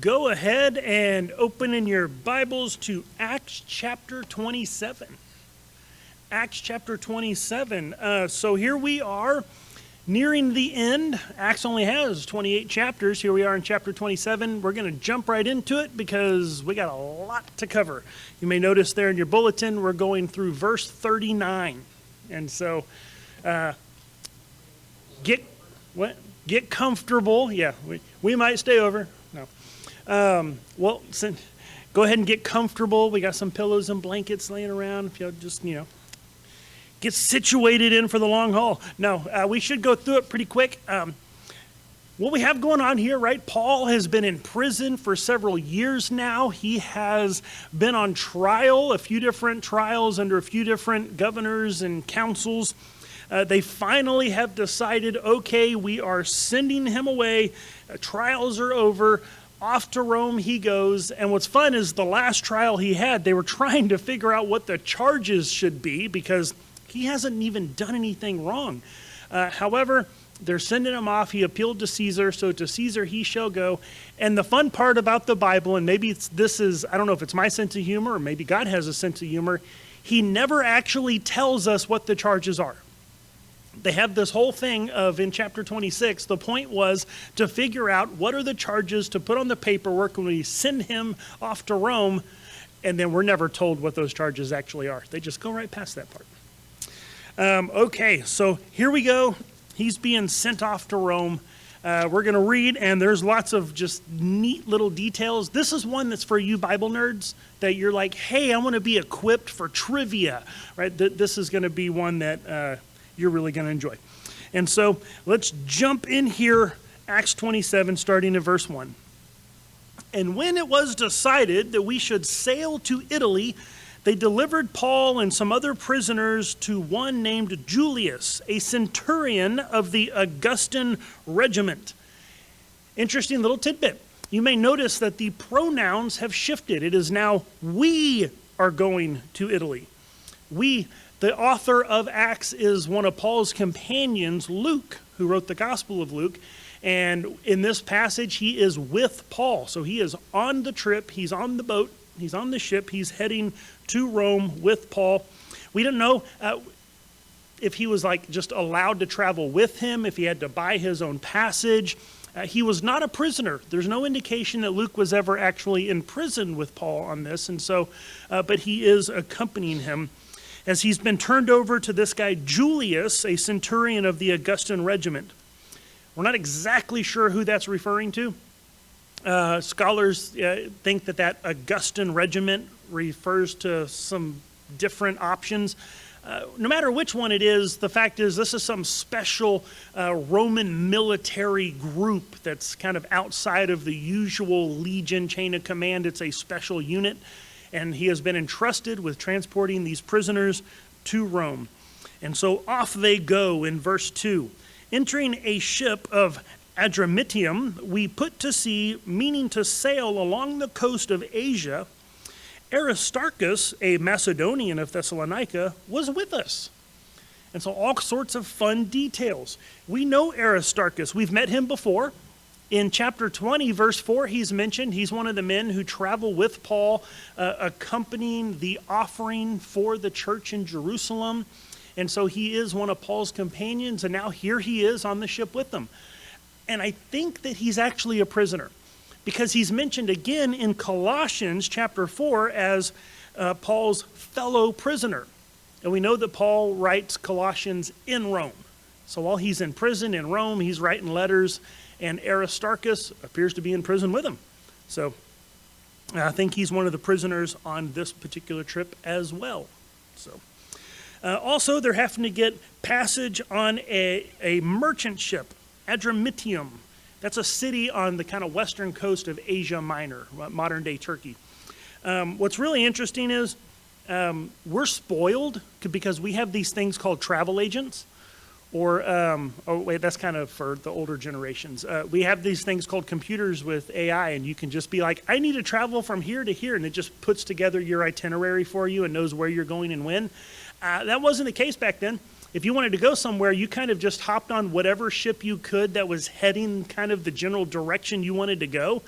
Go ahead and open in your Bibles to Acts chapter 27. Acts chapter 27. So here we are nearing the end. Acts only has 28 chapters. Here we are in chapter 27. We're going to jump right into it because we got a lot to cover. You may notice there in your bulletin, we're going through verse 39. And so get comfortable. Yeah, we might stay over. No. Go ahead and get comfortable. We got some pillows and blankets laying around. If you'll just, get situated in for the long haul. No, we should go through it pretty quick. What we have going on here, right? Paul has been in prison for several years now. He has been on trial, a few different trials under a few different governors and councils. They finally have decided, okay, we are sending him away. Trials are over. Off to Rome he goes. And what's fun is the last trial he had, they were trying to figure out what the charges should be because he hasn't even done anything wrong. However, they're sending him off. He appealed to Caesar, so to Caesar he shall go. And the fun part about the Bible, and maybe I don't know if it's my sense of humor or maybe God has a sense of humor, he never actually tells us what the charges are. They have this whole thing of, in chapter 26, the point was to figure out what are the charges to put on the paperwork when we send him off to Rome, and then we're never told what those charges actually are. They just go right past that part. Okay, so here we go. He's being sent off to Rome. We're going to read, and there's lots of just neat little details. This is one that's for you Bible nerds that you're like, hey, I want to be equipped for trivia, right? This is going to be one that you're really going to enjoy. And so let's jump in here, Acts 27, starting in verse 1. And when it was decided that we should sail to Italy, they delivered Paul and some other prisoners to one named Julius, a centurion of the Augustan regiment. Interesting little tidbit. You may notice that the pronouns have shifted. It is now we are going to Italy. The author of Acts is one of Paul's companions, Luke, who wrote the Gospel of Luke. And in this passage, he is with Paul. So he is on the trip. He's on the boat. He's on the ship. He's heading to Rome with Paul. We don't know if he was just allowed to travel with him, if he had to buy his own passage. He was not a prisoner. There's no indication that Luke was ever actually in prison with Paul on this. And so, but he is accompanying him as he's been turned over to this guy, Julius, a centurion of the Augustan regiment. We're not exactly sure who that's referring to. Scholars think that Augustan regiment refers to some different options. No matter which one it is, the fact is this is some special Roman military group that's kind of outside of the usual legion chain of command. It's a special unit. And he has been entrusted with transporting these prisoners to Rome. And so off they go in verse 2. Entering a ship of Adramyttium, we put to sea, meaning to sail along the coast of Asia. Aristarchus, a Macedonian of Thessalonica, was with us. And so all sorts of fun details. We know Aristarchus. We've met him before. In chapter 20, verse 4, he's mentioned. He's one of the men who travel with Paul, accompanying the offering for the church in Jerusalem. And so he is one of Paul's companions, and now here he is on the ship with them. And I think that he's actually a prisoner because he's mentioned again in Colossians chapter 4 as Paul's fellow prisoner. And we know that Paul writes Colossians in Rome. So while he's in prison in Rome, he's writing letters, and Aristarchus appears to be in prison with him. So I think he's one of the prisoners on this particular trip as well. So also, they're having to get passage on a merchant ship, Adramyttium. That's a city on the kind of western coast of Asia Minor, modern-day Turkey. What's really interesting is we're spoiled because we have these things called travel agents. That's kind of for the older generations. We have these things called computers with AI, and you can just be like, I need to travel from here to here, and it just puts together your itinerary for you and knows where you're going and when. That wasn't the case back then. If you wanted to go somewhere, you kind of just hopped on whatever ship you could that was heading kind of the general direction you wanted to go.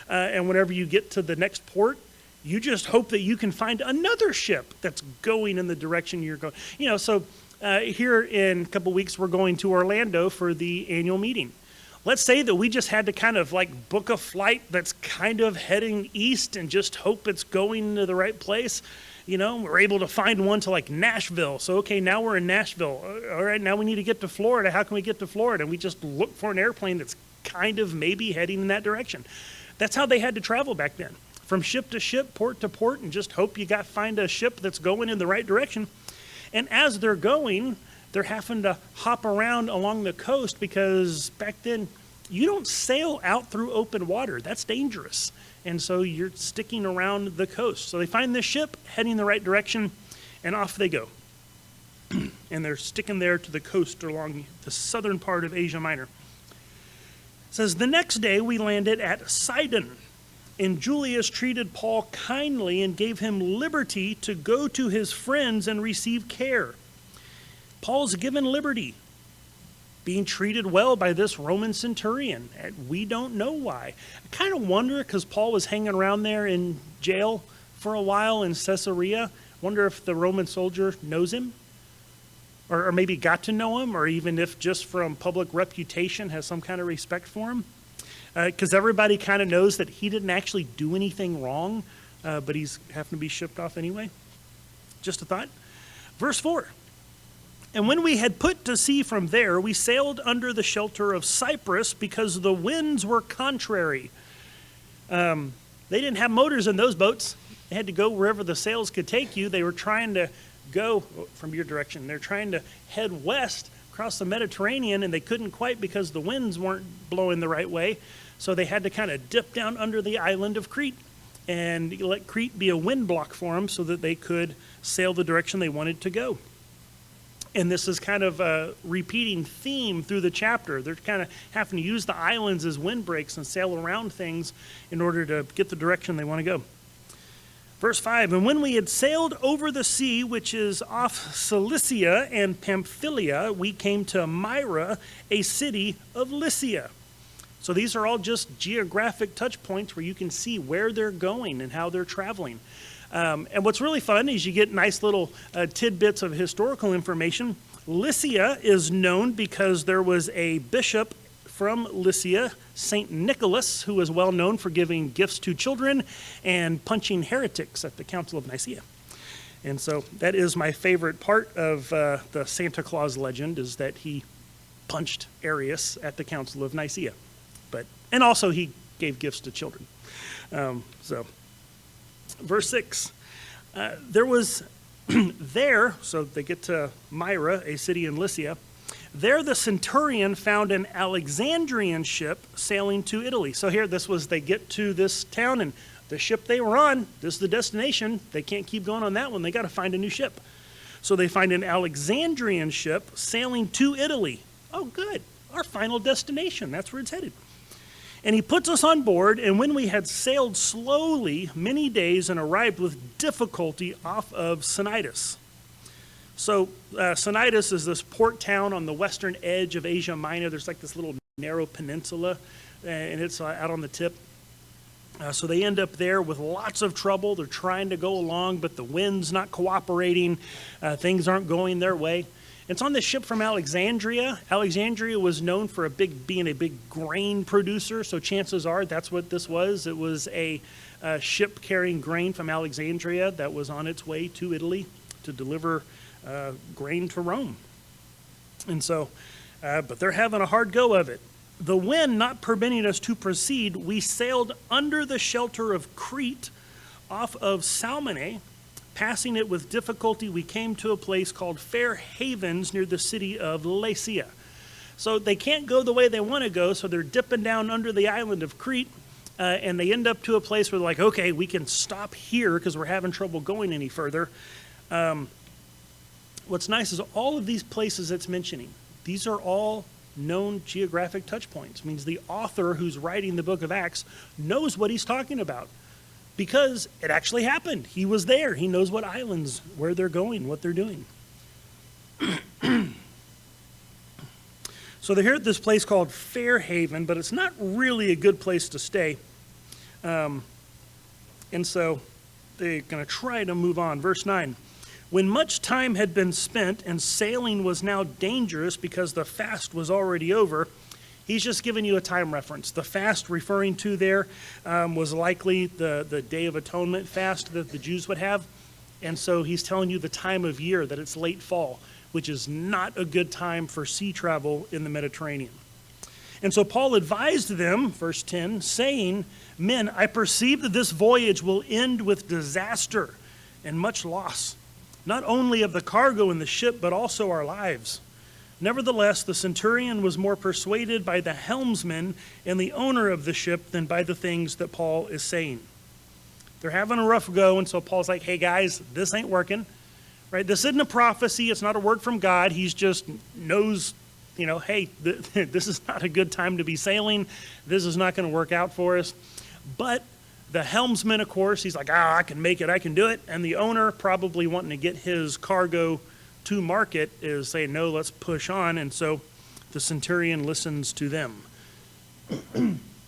And whenever you get to the next port, you just hope that you can find another ship that's going in the direction you're going. So here in a couple weeks, we're going to Orlando for the annual meeting. Let's say that we just had to kind of like book a flight that's kind of heading east and just hope it's going to the right place. We're able to find one to like Nashville. So, okay, now we're in Nashville. All right, now we need to get to Florida. How can we get to Florida? And we just look for an airplane that's kind of maybe heading in that direction. That's how they had to travel back then. From ship to ship, port to port, and just hope you find a ship that's going in the right direction. And as they're going, they're having to hop around along the coast because back then you don't sail out through open water. That's dangerous. And so you're sticking around the coast. So they find this ship heading the right direction, and off they go. And they're sticking there to the coast along the southern part of Asia Minor. It says, the next day we landed at Sidon, and Julius treated Paul kindly and gave him liberty to go to his friends and receive care. Paul's given liberty, being treated well by this Roman centurion. We don't know why. I kind of wonder, because Paul was hanging around there in jail for a while in Caesarea, wonder if the Roman soldier knows him, or maybe got to know him, or even if just from public reputation has some kind of respect for him. Because everybody kind of knows that he didn't actually do anything wrong, but he's having to be shipped off anyway. Just a thought. Verse 4. And when we had put to sea from there, we sailed under the shelter of Cyprus because the winds were contrary. They didn't have motors in those boats. They had to go wherever the sails could take you. They were trying to go from your direction. They're trying to head west across the Mediterranean, and they couldn't quite because the winds weren't blowing the right way. So they had to kind of dip down under the island of Crete and let Crete be a wind block for them so that they could sail the direction they wanted to go. And this is kind of a repeating theme through the chapter. They're kind of having to use the islands as windbreaks and sail around things in order to get the direction they want to go. Verse 5, and when we had sailed over the sea, which is off Cilicia and Pamphylia, we came to Myra, a city of Lycia. So these are all just geographic touch points where you can see where they're going and how they're traveling. And what's really fun is you get nice little tidbits of historical information. Lycia is known because there was a bishop from Lycia, St. Nicholas, who was well known for giving gifts to children and punching heretics at the Council of Nicaea. And so that is my favorite part of the Santa Claus legend, is that he punched Arius at the Council of Nicaea. And also he gave gifts to children. Verse 6, there was there, so they get to Myra, a city in Lycia. There the centurion found an Alexandrian ship sailing to Italy. So here, they get to this town, and the ship they were on, this is the destination. They can't keep going on that one. They got to find a new ship. So they find an Alexandrian ship sailing to Italy. Oh, good. Our final destination. That's where it's headed. And he puts us on board, and when we had sailed slowly many days and arrived with difficulty off of Cnidus. So Cnidus is this port town on the western edge of Asia Minor. There's like this little narrow peninsula, and it's out on the tip. So they end up there with lots of trouble. They're trying to go along, but the wind's not cooperating. Things aren't going their way. It's on this ship from Alexandria. Alexandria was known for being a big grain producer, so chances are that's what this was. It was a ship carrying grain from Alexandria that was on its way to Italy to deliver grain to Rome. And so, but they're having a hard go of it. The wind not permitting us to proceed, we sailed under the shelter of Crete off of Salmone. Passing it with difficulty, we came to a place called Fair Havens near the city of Lasea. So they can't go the way they want to go, so they're dipping down under the island of Crete, and they end up to a place where they're like, okay, we can stop here because we're having trouble going any further. What's nice is all of these places it's mentioning, these are all known geographic touch points. It means the author who's writing the book of Acts knows what he's talking about, because it actually happened. He was there. He knows what islands, where they're going, what they're doing. So they're here at this place called Fairhaven, but it's not really a good place to stay. And so they're going to try to move on. Verse 9. When much time had been spent and sailing was now dangerous because the fast was already over, he's just giving you a time reference. The fast referring to there was likely the Day of Atonement fast that the Jews would have. And so he's telling you the time of year, that it's late fall, which is not a good time for sea travel in the Mediterranean. And so Paul advised them, verse 10, saying, "Men, I perceive that this voyage will end with disaster and much loss, not only of the cargo in the ship, but also our lives." Nevertheless, the centurion was more persuaded by the helmsman and the owner of the ship than by the things that Paul is saying. They're having a rough go, and so Paul's like, "Hey guys, this ain't working." Right? This isn't a prophecy. It's not a word from God. He's just knows, hey, this is not a good time to be sailing. This is not going to work out for us. But the helmsman, of course, he's like, I can make it. I can do it. And the owner, probably wanting to get his cargo to market, is saying, no, let's push on. And so the centurion listens to them.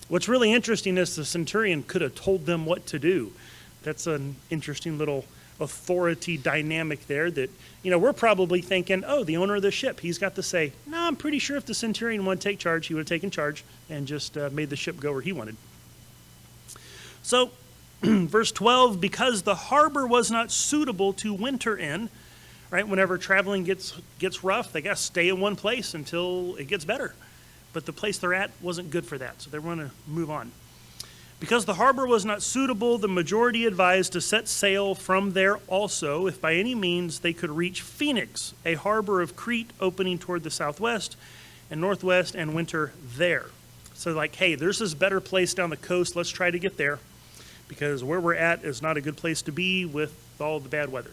What's really interesting is the centurion could have told them what to do. That's an interesting little authority dynamic there that, we're probably thinking, oh, the owner of the ship, he's got to say, no, I'm pretty sure if the centurion wanted to take charge, he would have taken charge and just made the ship go where he wanted. So, verse 12, because the harbor was not suitable to winter in, right? Whenever traveling gets rough, they got to stay in one place until it gets better. But the place they're at wasn't good for that, so they want to move on. Because the harbor was not suitable, the majority advised to set sail from there also, if by any means they could reach Phoenix, a harbor of Crete opening toward the southwest and northwest, and winter there. So like, hey, there's this better place down the coast, let's try to get there, because where we're at is not a good place to be with all the bad weather.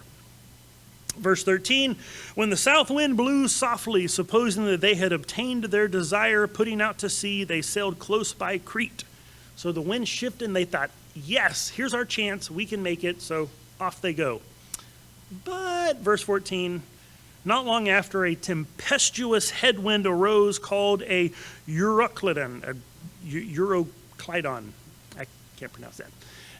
Verse 13, when the south wind blew softly, supposing that they had obtained their desire, putting out to sea, they sailed close by Crete. So the wind shifted and they thought, yes, here's our chance, we can make it, so off they go. But, verse 14, not long after, a tempestuous headwind arose called a Euroclydon, I can't pronounce that.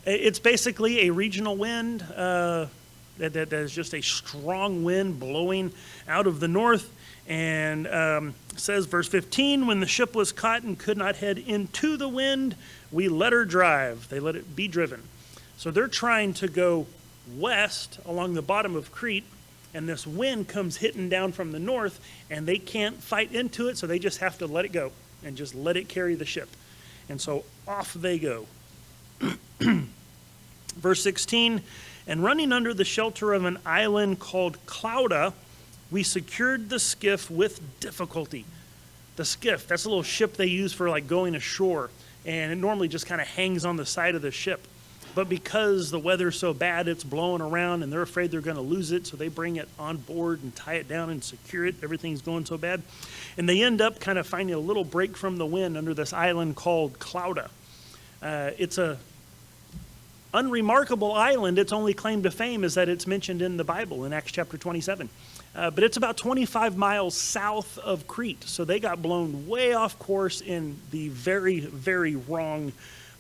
It's basically a regional wind that is just a strong wind blowing out of the north. And says, verse 15, when the ship was caught and could not head into the wind, we let her drive. They let it be driven. So they're trying to go west along the bottom of Crete, and this wind comes hitting down from the north, and they can't fight into it, so they just have to let it go and just let it carry the ship. And so off they go. Verse 16, and running under the shelter of an island called Clauda, we secured the skiff with difficulty. The skiff, that's a little ship they use for like going ashore, and it normally just kind of hangs on the side of the ship. But because the weather's so bad, it's blowing around, and they're afraid they're going to lose it, so they bring it on board and tie it down and secure it. Everything's going so bad. And they end up kind of finding a little break from the wind under this island called Clauda. It's a unremarkable island. Its only claim to fame is that it's mentioned in the Bible in Acts chapter 27. But it's about 25 miles south of Crete. So they got blown way off course in the very, very wrong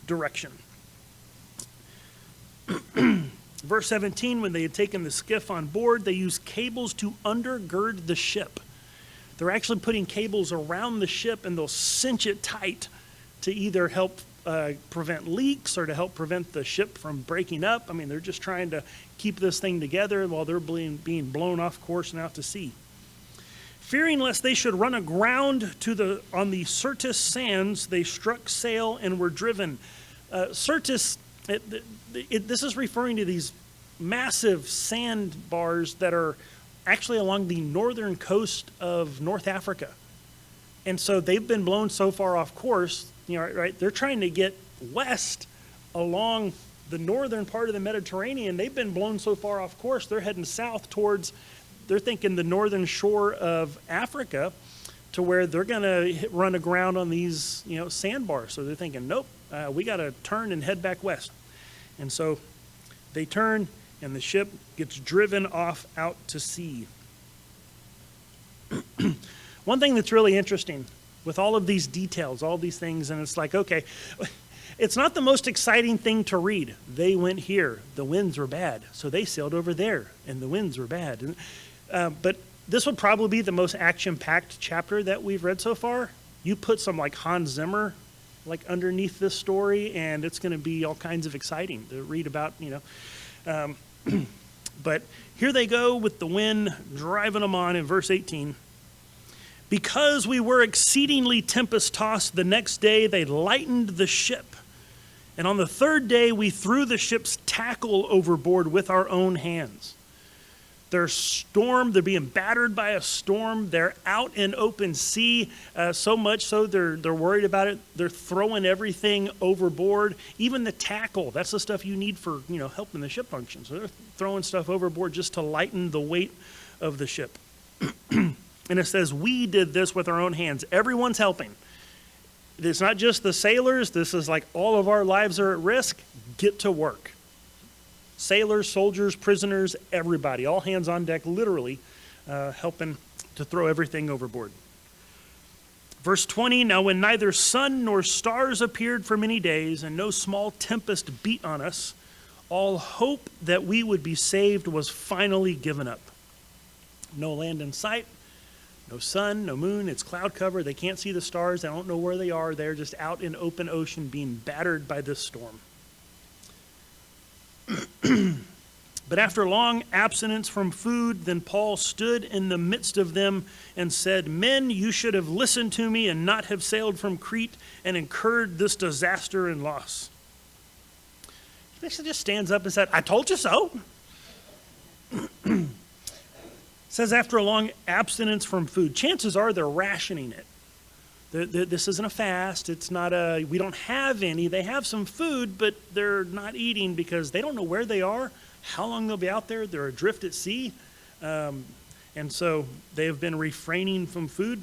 direction. Verse 17, when they had taken the skiff on board, they used cables to undergird the ship. They're actually putting cables around the ship, and they'll cinch it tight to either help prevent leaks or to help prevent the ship from breaking up. I mean, they're just trying to keep this thing together while they're being blown off course and out to sea. Fearing lest they should run aground on the Syrtis sands, they struck sail and were driven. Syrtis, this is referring to these massive sandbars that are actually along the northern coast of North Africa. And so they've been blown so far off course, right? They're trying to get west along the northern part of the Mediterranean. They've been blown so far off course, they're heading south towards, they're thinking the northern shore of Africa, to where they're going to run aground on these, sandbars. So they're thinking, nope, we got to turn and head back west. And so they turn, and the ship gets driven off out to sea. One thing that's really interesting with all of these details, all these things, and it's like, okay, it's not the most exciting thing to read. They went here, the winds were bad, so they sailed over there, and the winds were bad. But this would probably be the most action-packed chapter that we've read so far. You put some like Hans Zimmer like underneath this story, and it's going to be all kinds of exciting to read about, But here they go with the wind driving them on in verse 18. Because we were exceedingly tempest-tossed, the next day they lightened the ship. And on the third day we threw the ship's tackle overboard with our own hands. They're being battered by a storm. They're out in open sea, so much so they're worried about it. They're throwing everything overboard, even the tackle. That's the stuff you need for helping the ship function. So they're throwing stuff overboard just to lighten the weight of the ship. And it says, we did this with our own hands. Everyone's helping. It's not just the sailors. This is like all of our lives are at risk. Get to work. Sailors, soldiers, prisoners, everybody, all hands on deck, literally helping to throw everything overboard. Verse 20, now when neither sun nor stars appeared for many days and no small tempest beat on us, all hope that we would be saved was finally given up. No land in sight, no sun, no moon, it's cloud cover. They can't see the stars. They don't know where they are. They're just out in open ocean being battered by this storm. But after long abstinence from food, then Paul stood in the midst of them and said, men, you should have listened to me and not have sailed from Crete and incurred this disaster and loss. He basically just stands up and said, I told you so. Says after a long abstinence from food. Chances are they're rationing it. This isn't a fast. It's not we don't have any. They have some food, but they're not eating because they don't know where they are, how long they'll be out there. They're adrift at sea. And so they have been refraining from food.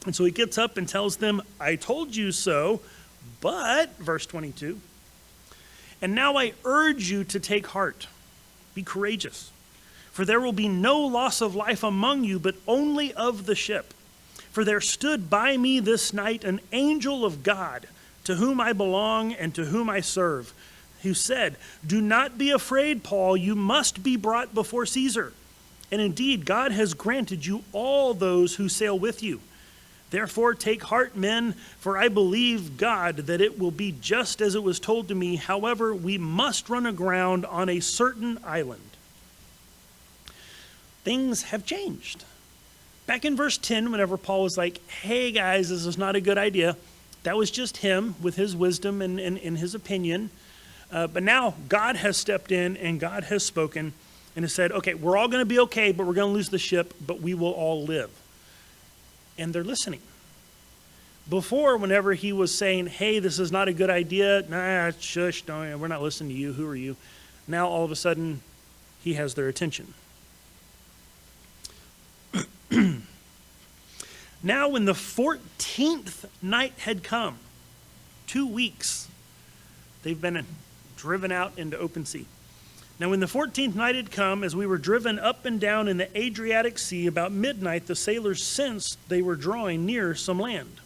And so he gets up and tells them, I told you so, but, verse 22, and now I urge you to take heart. Be courageous. For there will be no loss of life among you, but only of the ship. For there stood by me this night an angel of God, to whom I belong and to whom I serve, who said, do not be afraid, Paul, you must be brought before Caesar. And indeed, God has granted you all those who sail with you. Therefore take heart, men, for I believe God that it will be just as it was told to me. However, we must run aground on a certain island. Things have changed. Back in verse 10, whenever Paul was like, hey guys, this is not a good idea, that was just him with his wisdom and his opinion. But now God has stepped in and God has spoken and has said, okay, we're all going to be okay, but we're going to lose the ship, but we will all live. And they're listening. Before, whenever he was saying, hey, this is not a good idea, nah, shush, don't, we're not listening to you, who are you? Now all of a sudden, he has their attention. Now when the 14th night had come, 2 weeks, they've been driven out into open sea. Now when the 14th night had come, as we were driven up and down in the Adriatic Sea, about midnight, the sailors sensed they were drawing near some land.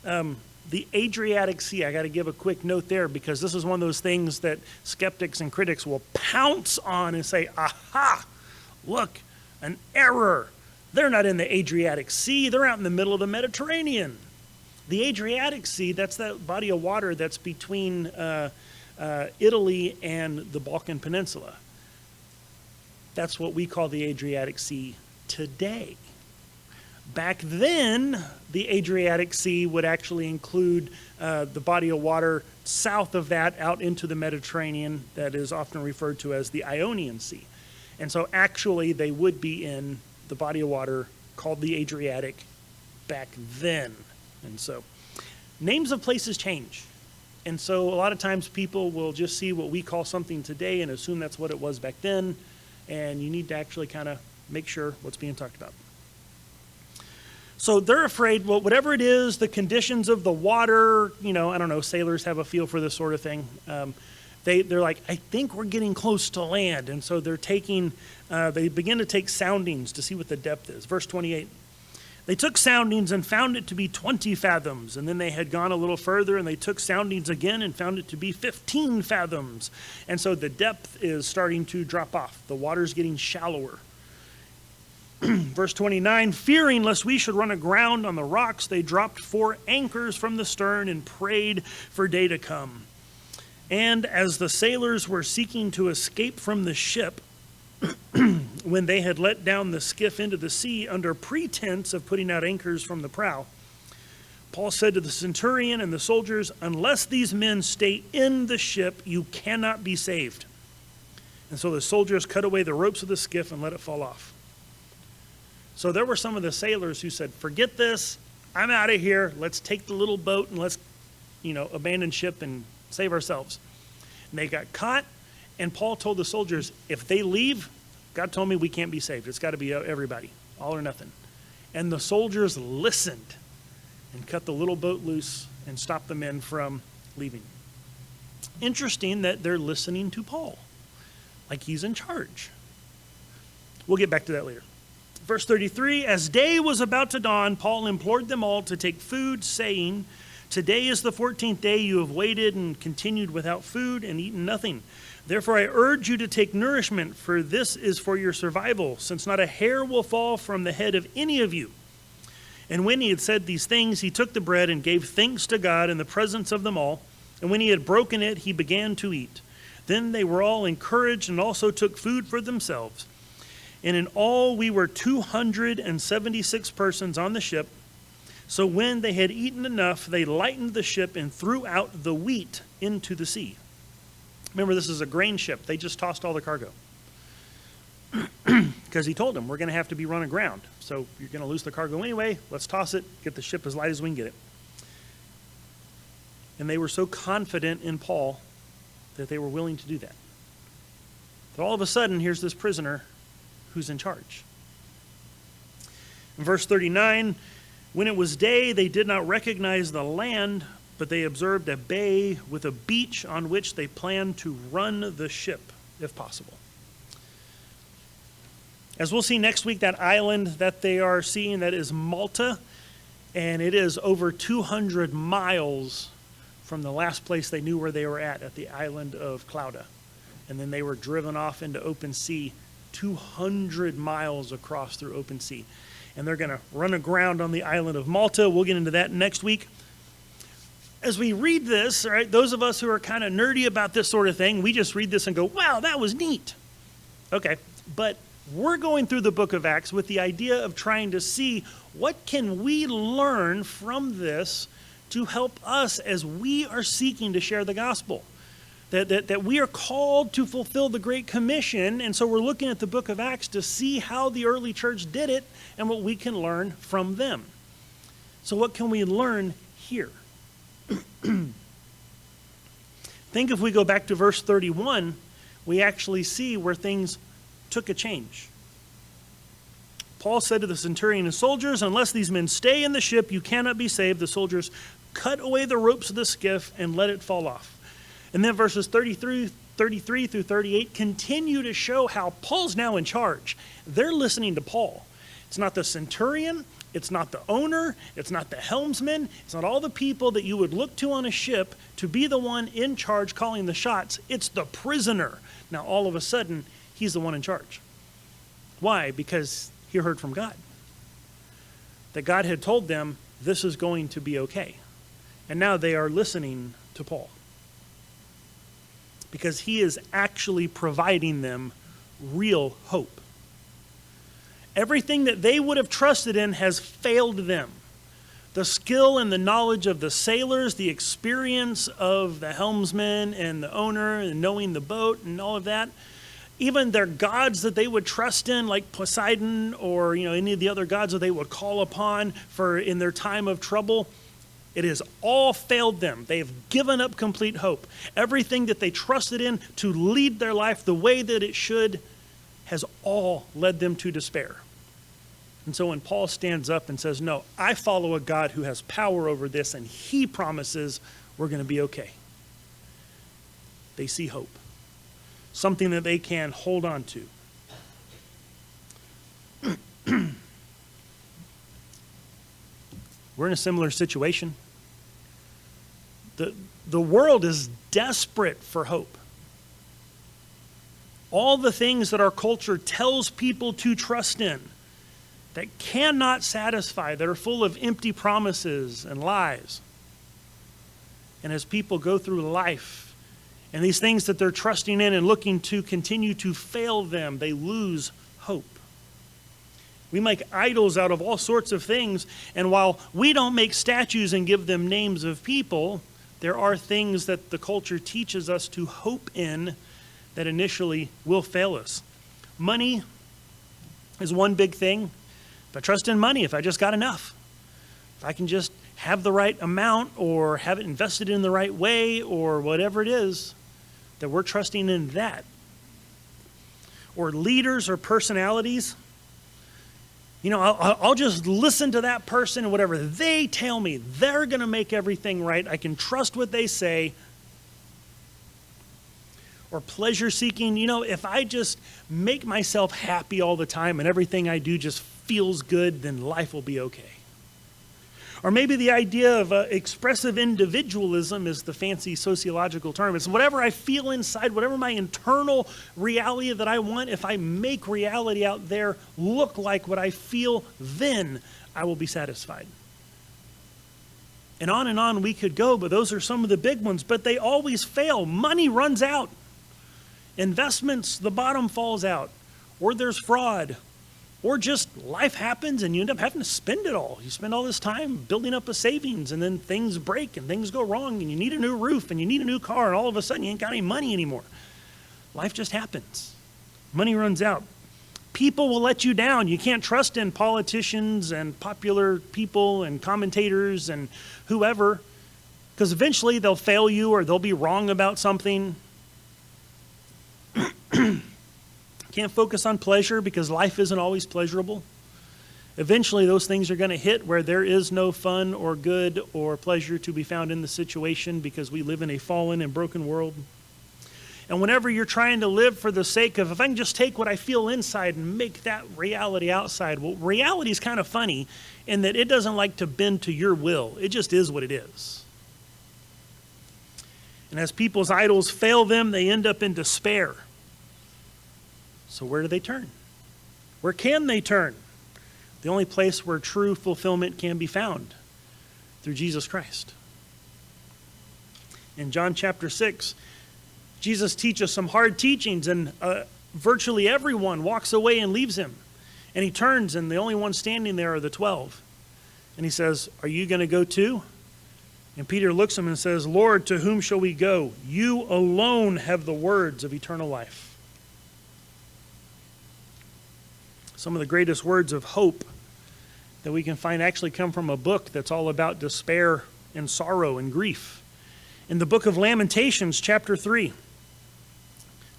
The Adriatic Sea, I got to give a quick note there because this is one of those things that skeptics and critics will pounce on and say, aha, look, an error. They're not in the Adriatic Sea. They're out in the middle of the Mediterranean. The Adriatic Sea, that's that body of water that's between Italy and the Balkan Peninsula. That's what we call the Adriatic Sea today. Back then, the Adriatic Sea would actually include the body of water south of that out into the Mediterranean that is often referred to as the Ionian Sea. And so actually they would be in the body of water called the Adriatic back then. And so names of places change. And so a lot of times people will just see what we call something today and assume that's what it was back then. And you need to actually kind of make sure what's being talked about. So they're afraid, well, whatever it is, the conditions of the water, I don't know, sailors have a feel for this sort of thing. They're like, I think we're getting close to land. And so they begin to take soundings to see what the depth is. Verse 28, They took soundings and found it to be 20 fathoms. And then they had gone a little further and they took soundings again and found it to be 15 fathoms. And so the depth is starting to drop off. The water's getting shallower. Verse 29, fearing lest we should run aground on the rocks, they dropped 4 anchors from the stern and prayed for day to come. And as the sailors were seeking to escape from the ship, when they had let down the skiff into the sea under pretense of putting out anchors from the prow, Paul said to the centurion and the soldiers, unless these men stay in the ship, you cannot be saved. And so the soldiers cut away the ropes of the skiff and let it fall off. So there were some of the sailors who said, forget this, I'm out of here, let's take the little boat and let's, abandon ship and save ourselves. And they got caught. And Paul told the soldiers, if they leave, God told me we can't be saved. It's got to be everybody, all or nothing. And the soldiers listened and cut the little boat loose and stopped the men from leaving. Interesting that they're listening to Paul, like he's in charge. We'll get back to that later. Verse 33, as day was about to dawn, Paul implored them all to take food, saying, today is the 14th day you have waited and continued without food and eaten nothing. Therefore, I urge you to take nourishment, for this is for your survival, since not a hair will fall from the head of any of you. And when he had said these things, he took the bread and gave thanks to God in the presence of them all. And when he had broken it, he began to eat. Then they were all encouraged and also took food for themselves. And in all, we were 276 persons on the ship. So when they had eaten enough, they lightened the ship and threw out the wheat into the sea. Remember, this is a grain ship. They just tossed all the cargo. Because he told them, we're going to have to be run aground. So you're going to lose the cargo anyway. Let's toss it, get the ship as light as we can get it. And they were so confident in Paul that they were willing to do that. But all of a sudden, here's this prisoner who's in charge. In verse 39, when it was day, they did not recognize the land, but they observed a bay with a beach on which they planned to run the ship, if possible. As we'll see next week, that island that they are seeing, that is Malta, and it is over 200 miles from the last place they knew where they were at the island of Clauda. And then they were driven off into open sea, 200 miles across through open sea. And they're going to run aground on the island of Malta. We'll get into that next week. As we read this, all right, those of us who are kind of nerdy about this sort of thing, we just read this and go, wow, that was neat. Okay, but we're going through the book of Acts with the idea of trying to see what can we learn from this to help us as we are seeking to share the gospel. That we are called to fulfill the Great Commission, and so we're looking at the book of Acts to see how the early church did it and what we can learn from them. So what can we learn here? Think if we go back to verse 31, we actually see where things took a change. Paul said to the centurion and soldiers, unless these men stay in the ship, you cannot be saved. The soldiers cut away the ropes of the skiff and let it fall off. And then verses 33 through 38 continue to show how Paul's now in charge. They're listening to Paul. It's not the centurion. It's not the owner. It's not the helmsman. It's not all the people that you would look to on a ship to be the one in charge calling the shots. It's the prisoner. Now, all of a sudden, he's the one in charge. Why? Because he heard from God. That God had told them this is going to be okay. And now they are listening to Paul. Because he is actually providing them real hope. Everything that they would have trusted in has failed them. The skill and the knowledge of the sailors, the experience of the helmsman and the owner and knowing the boat and all of that, even their gods that they would trust in, like Poseidon or any of the other gods that they would call upon for in their time of trouble, it has all failed them. They have given up complete hope. Everything that they trusted in to lead their life the way that it should has all led them to despair. And so when Paul stands up and says, no, I follow a God who has power over this, and he promises we're going to be okay, they see hope. Something that they can hold on to. We're in a similar situation. The world is desperate for hope. All the things that our culture tells people to trust in that cannot satisfy, that are full of empty promises and lies. And as people go through life, and these things that they're trusting in and looking to continue to fail them, they lose hope. We make idols out of all sorts of things, and while we don't make statues and give them names of people, there are things that the culture teaches us to hope in that initially will fail us. Money is one big thing. If I trust in money, if I just got enough, if I can just have the right amount or have it invested in the right way or whatever it is, that we're trusting in that. Or leaders or personalities. You know, I'll just listen to that person and whatever they tell me, they're going to make everything right. I can trust what they say. Or pleasure seeking, you know, if I just make myself happy all the time and everything I do just feels good, then life will be okay. Or maybe the idea of expressive individualism is the fancy sociological term. It's whatever I feel inside, whatever my internal reality that I want, if I make reality out there look like what I feel, then I will be satisfied. And on we could go, but those are some of the big ones. But they always fail. Money runs out. Investments, the bottom falls out. Or there's fraud. Or just life happens and you end up having to spend it all. You spend all this time building up a savings and then things break and things go wrong and you need a new roof and you need a new car and all of a sudden you ain't got any money anymore. Life just happens. Money runs out. People will let you down. You can't trust in politicians and popular people and commentators and whoever, because eventually they'll fail you or they'll be wrong about something. Can't focus on pleasure because life isn't always pleasurable. Eventually those things are going to hit where there is no fun or good or pleasure to be found in the situation because we live in a fallen and broken world. And whenever you're trying to live for the sake of, if I can just take what I feel inside and make that reality outside, well, reality is kind of funny in that it doesn't like to bend to your will. It just is what it is. And as people's idols fail them, they end up in despair. So where do they turn? Where can they turn? The only place where true fulfillment can be found, through Jesus Christ. In John chapter 6, Jesus teaches some hard teachings, and virtually everyone walks away and leaves him. And he turns, and the only ones standing there are the 12. And he says, "Are you going to go too?" And Peter looks at him and says, "Lord, to whom shall we go? You alone have the words of eternal life." Some of the greatest words of hope that we can find actually come from a book that's all about despair and sorrow and grief. In the book of Lamentations, chapter 3,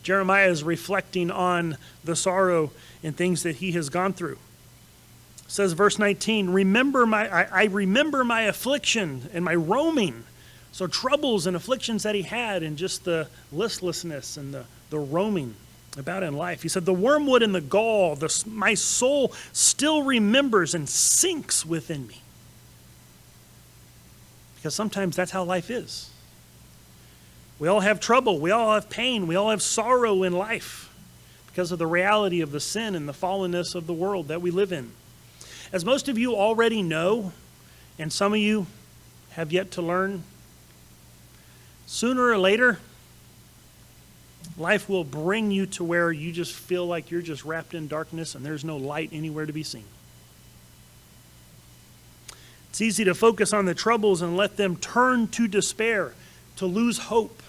Jeremiah is reflecting on the sorrow and things that he has gone through. It says, verse 19, I remember my affliction and my roaming. So troubles and afflictions that he had and just the listlessness and the roaming about in life. He said, the wormwood and the gall, my soul still remembers and sinks within me. Because sometimes that's how life is. We all have trouble. We all have pain. We all have sorrow in life because of the reality of the sin and the fallenness of the world that we live in. As most of you already know, and some of you have yet to learn, sooner or later, life will bring you to where you just feel like you're just wrapped in darkness and there's no light anywhere to be seen. It's easy to focus on the troubles and let them turn to despair, to lose hope.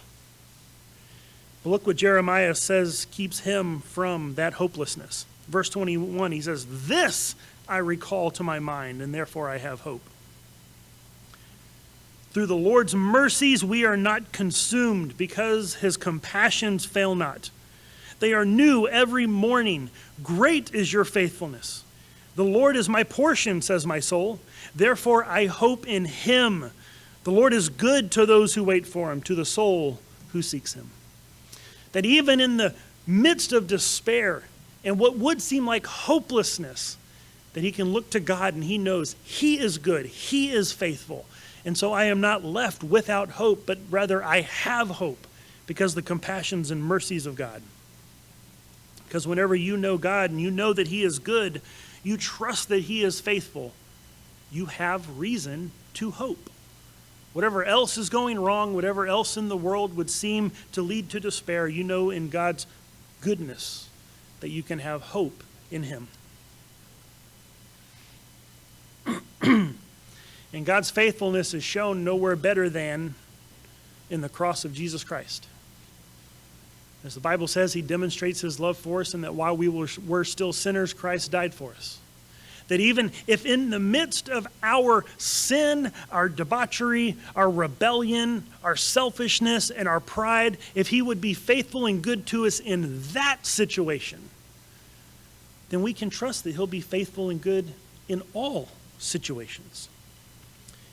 But look what Jeremiah says keeps him from that hopelessness. Verse 21, he says, "This I recall to my mind, and therefore I have hope. Through the Lord's mercies we are not consumed, because his compassions fail not. They are new every morning. Great is your faithfulness. The Lord is my portion, says my soul. Therefore I hope in him. The Lord is good to those who wait for him, to the soul who seeks him." That even in the midst of despair and what would seem like hopelessness, that he can look to God and he knows he is good, he is faithful. And so I am not left without hope, but rather I have hope because of the compassions and mercies of God. Because whenever you know God and you know that he is good, you trust that he is faithful, you have reason to hope. Whatever else is going wrong, whatever else in the world would seem to lead to despair, you know in God's goodness that you can have hope in him. And God's faithfulness is shown nowhere better than in the cross of Jesus Christ. As the Bible says, he demonstrates his love for us, and that while we were still sinners, Christ died for us. That even if in the midst of our sin, our debauchery, our rebellion, our selfishness, and our pride, if he would be faithful and good to us in that situation, then we can trust that he'll be faithful and good in all situations.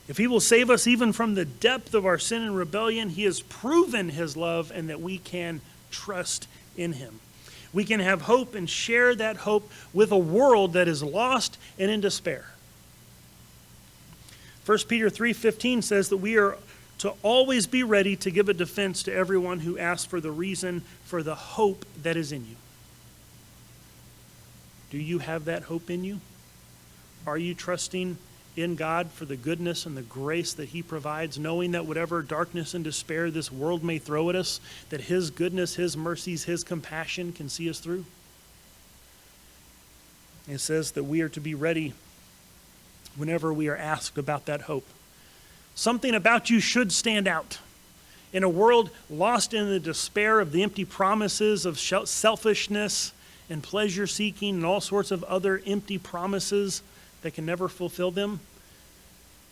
If he will save us even from the depth of our sin and rebellion, he has proven his love and that we can trust in him. We can have hope and share that hope with a world that is lost and in despair. 1 Peter 3:15 says that we are to always be ready to give a defense to everyone who asks for the reason for the hope that is in you. Do you have that hope in you? Are you trusting in God for the goodness and the grace that he provides, knowing that whatever darkness and despair this world may throw at us, that his goodness, his mercies, his compassion can see us through? It says that we are to be ready whenever we are asked about that hope. Something about you should stand out. In a world lost in the despair of the empty promises of selfishness and pleasure-seeking and all sorts of other empty promises that can never fulfill them,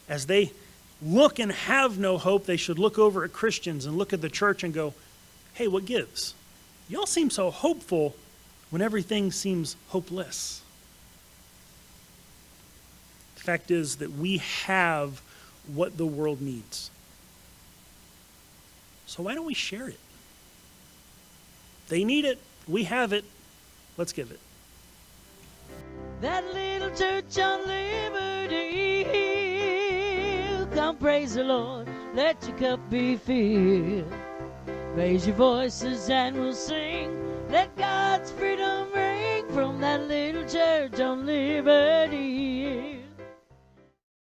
as they look and have no hope, they should look over at Christians and look at the church and go, hey, what gives? Y'all seem so hopeful when everything seems hopeless. The fact is that we have what the world needs. So why don't we share it? They need it. We have it. Let's give it. That little church on Liberty Hill, come praise the Lord, let your cup be filled. Raise your voices and we'll sing, let God's freedom ring from that little church on Liberty Hill.